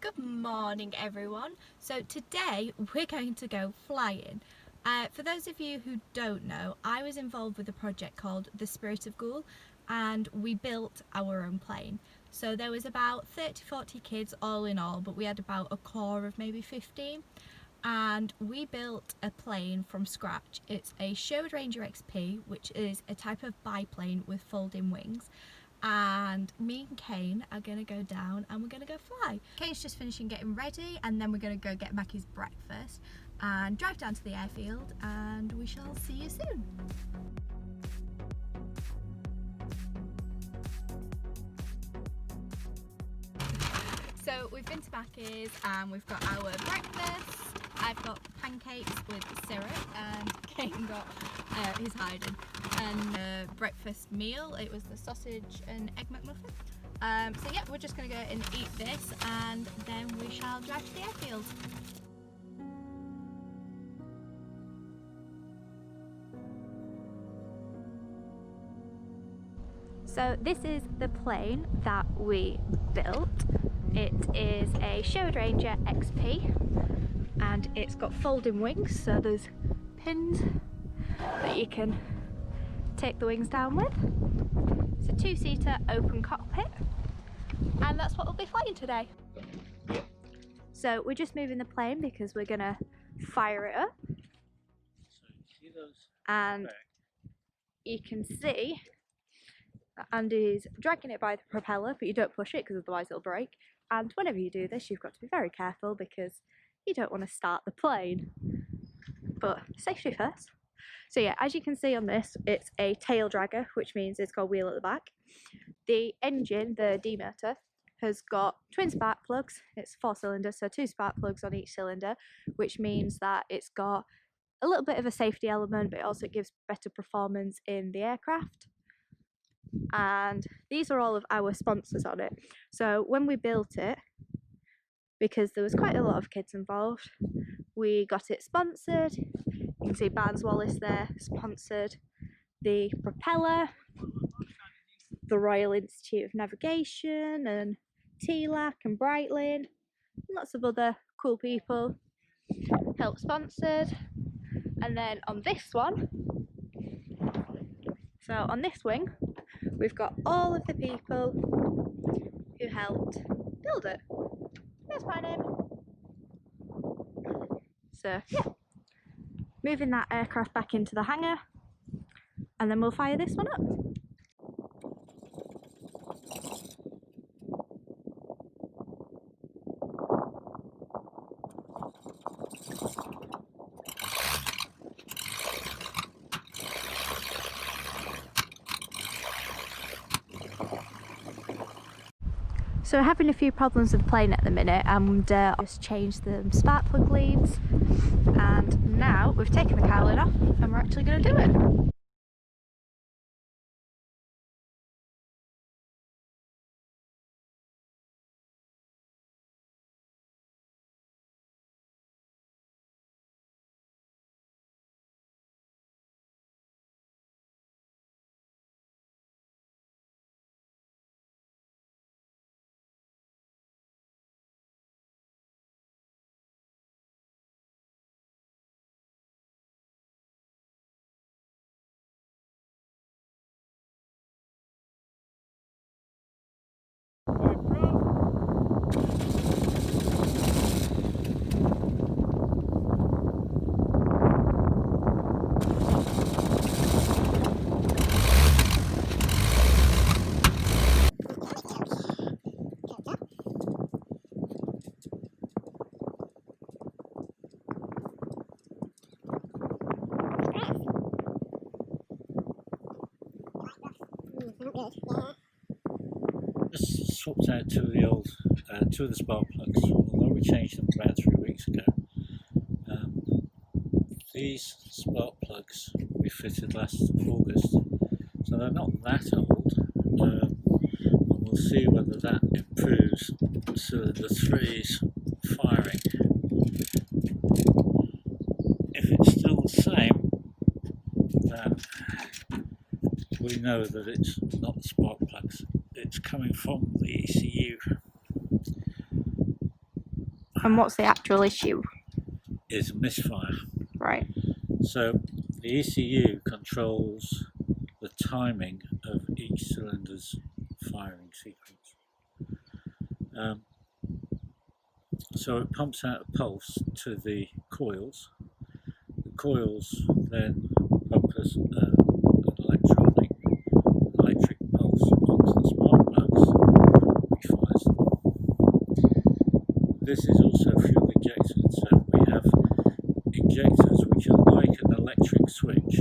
Good morning everyone. So today we're going to go flying. For those of you who don't know, I was involved with a project called The Spirit of Ghoul and we built our own plane. So there was about 30-40 kids all in all, but we had about a core of maybe 15 and we built a plane from scratch. It's a Sherwood Ranger XP, which is a type of biplane with folding wings. And me and Kane are going to go down and we're going to go fly. Kane's just finishing getting ready and then we're going to go get Mackie's breakfast and drive down to the airfield, and we shall see you soon. So we've been to Mackie's and we've got our breakfast. I've got pancakes with syrup and Kane got, he's hiding, and breakfast meal. It was the sausage and egg McMuffin. So yeah, we're just going to go and eat this and then we shall drive to the airfield. So this is the plane that we built. It is a Sherwood Ranger XP and it's got folding wings, so there's pins that you can take the wings down with. It's a two-seater open cockpit and that's what we'll be flying today. So we're just moving the plane because we're gonna fire it up, and you can see that Andy's dragging it by the propeller, but you don't push it because otherwise it'll break. And whenever you do this, you've got to be very careful because you don't want to start the plane. But safety first. So yeah, as you can see on this, it's a tail dragger, which means it's got a wheel at the back. The engine, the demotor, has got twin spark plugs. It's 4 cylinders, so 2 spark plugs on each cylinder, which means that it's got a little bit of a safety element, but it also gives better performance in the aircraft. And these are all of our sponsors on it. So when we built it, because there was quite a lot of kids involved, we got it sponsored. You can see Barnes Wallis there, sponsored the propeller, the Royal Institute of Navigation and TLAC and Breitling, and lots of other cool people helped sponsored. And then on this one, so on this wing, we've got all of the people who helped build it. There's my name. So yeah, moving that aircraft back into the hangar and then we'll fire this one up. So we're having a few problems with the plane at the minute, and just changed the spark plug leads, and now we've taken the cowling off and we're actually going to do it. Just swapped out two of the spark plugs, although we changed them about 3 weeks ago. These spark plugs we fitted last August, so they're not that old, and we'll see whether that improves cylinder 3's firing. If it's still the same, then we know that it's not the spark plugs, it's coming from the ECU. And what's the actual issue? is a misfire. Right. So the ECU controls the timing of each cylinder's firing sequence. So it pumps out a pulse to the coils. The coils then pump us an electric pulse onto the spark plugs, which fires them. This is also fuel injected, so we have injectors which are like an electric switch,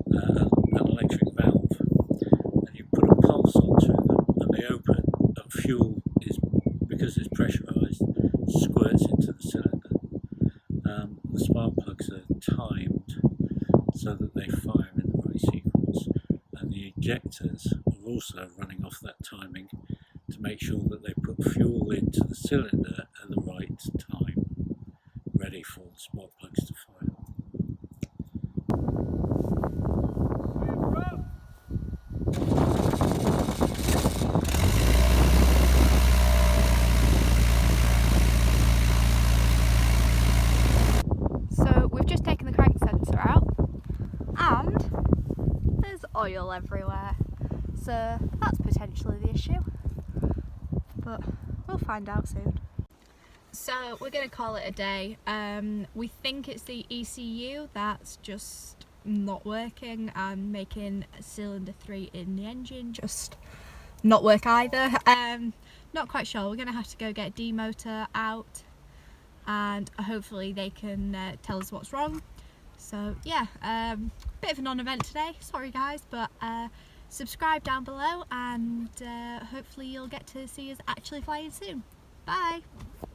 an electric valve, and you put a pulse onto them and they open, and fuel is, because it's pressurised, squirts into the cylinder. The spark plugs are timed so that they fire in the right sequence, and the injectors are also running off that timing to make sure that they put fuel into the cylinder at the right time, ready for the spark plugs to fire. So we've just taken the crank sensor out and there's oil everywhere. So that's potentially the issue. But we'll find out soon. So we're going to call it a day. We think it's the ECU that's just not working and making cylinder 3 in the engine just not work either. Not quite sure. We're going to have to go get demotor out and hopefully they can tell us what's wrong. So yeah, bit of a non-event today, sorry guys, but subscribe down below and hopefully you'll get to see us actually flying soon. Bye!